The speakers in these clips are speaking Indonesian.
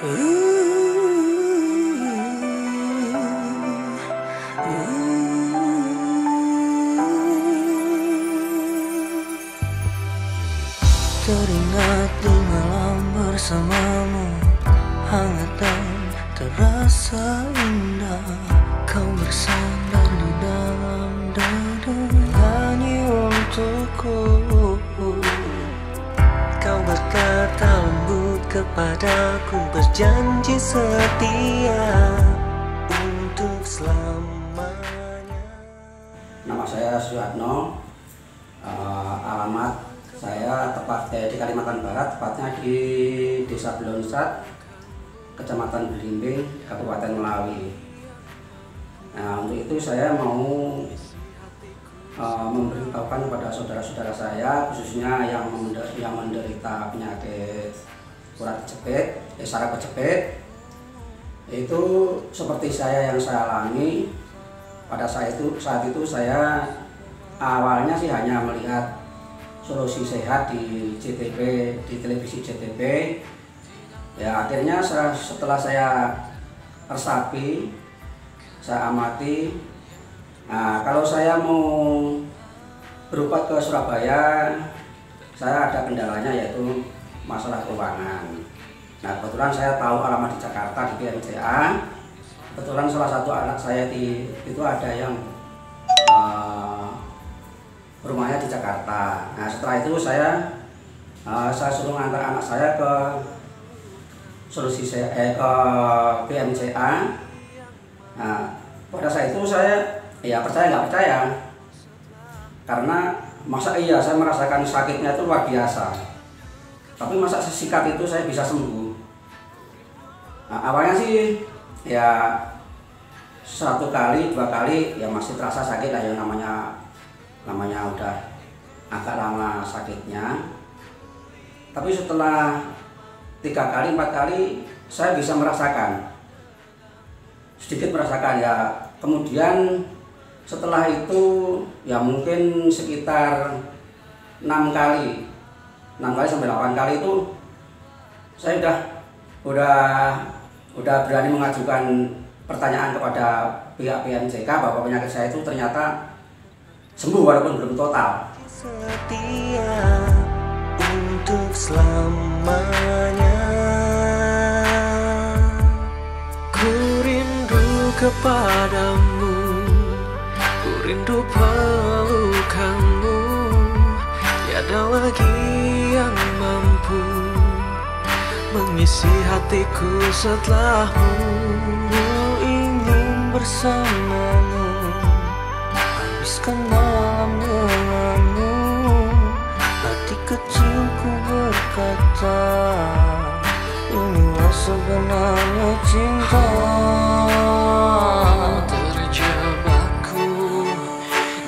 Teringat di malam bersamamu, hangat dan terasa indah. Kau bersandar di dalam dada, nyanyi untukku. Kau berkata lembut kepadaku, berjanji setia untuk selamanya. Nama saya Suyatno, alamat saya tepatnya di Kalimantan Barat, tepatnya di Desa Blonsat, Kecamatan Belimbing, Kabupaten Melawi. Nah, untuk itu saya mau memberitahukan kepada saudara-saudara saya, khususnya yang menderita penyakit urat kejepit, saraf kejepit. Itu seperti saya yang saya alami. Pada saat itu saya awalnya sih hanya melihat Solusi Sehat di JTV, di televisi JTV. Ya, akhirnya setelah saya resapi, saya amati. Nah, kalau saya mau berobat ke Surabaya, saya ada kendalanya, yaitu masalah keuangan. Nah, kebetulan saya tahu alamat di Jakarta, di PMCA. Kebetulan salah satu anak saya itu ada yang rumahnya di Jakarta. Nah, setelah itu saya suruh ngantar anak saya ke ke PMCA. Nah, pada saat itu saya ya percaya nggak percaya, karena masa iya saya merasakan sakitnya itu luar biasa, tapi masa sesikat itu saya bisa sembuh. Nah, awalnya sih ya 1 kali 2 kali ya masih terasa sakit lah, yang namanya udah agak lama sakitnya. Tapi setelah 3 kali 4 kali saya bisa sedikit merasakan ya. Kemudian setelah itu ya mungkin sekitar 6 kali sampai 8 kali itu saya udah berani mengajukan pertanyaan kepada pihak PMCK bahwa penyakit saya itu ternyata sembuh walaupun belum total. Setia untuk selamanya. Ku rindu kepadamu, ku rindu pelukanmu. Tiada lagi yang mampu mengisi hatiku setelahmu. Ku ingin bersamamu, habiskan malam denganmu. Hati kecilku berkata, inilah sebenarnya cinta. Terjebakku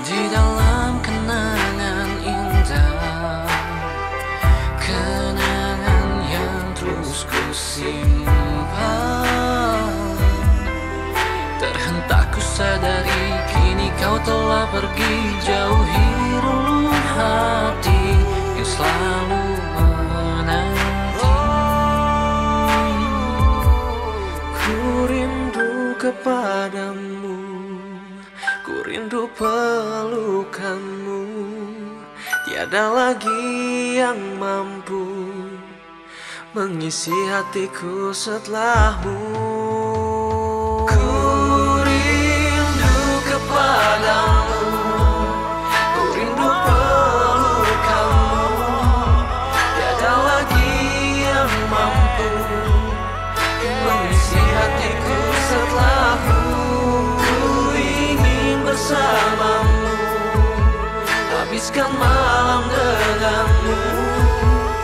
di dalam kenangan indah, kenangan yang terus ku simpan. Terhentak ku sadari kini kau telah pergi, jauhi relung hati yang selalu menanti. Ku rindu kepadamu, ku rindu pelukanmu. Tiada lagi yang mampu mengisi hatiku setelahmu. Padamu, ku rindu pelukanmu. Tiada lagi yang mampu mengisi hatiku setelahmu. Ku ingin bersamamu, habiskan malam denganmu.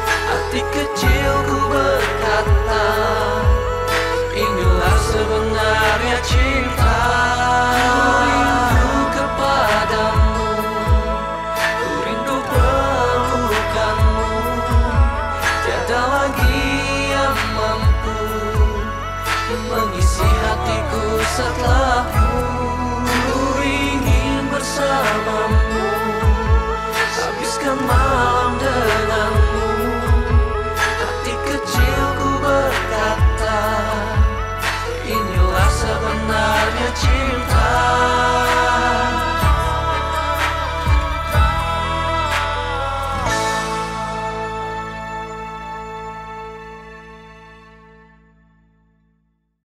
Hati kecilku berkata, inilah sebenarnya cinta. Setelahmu, ku ingin bersamamu, habiskan malam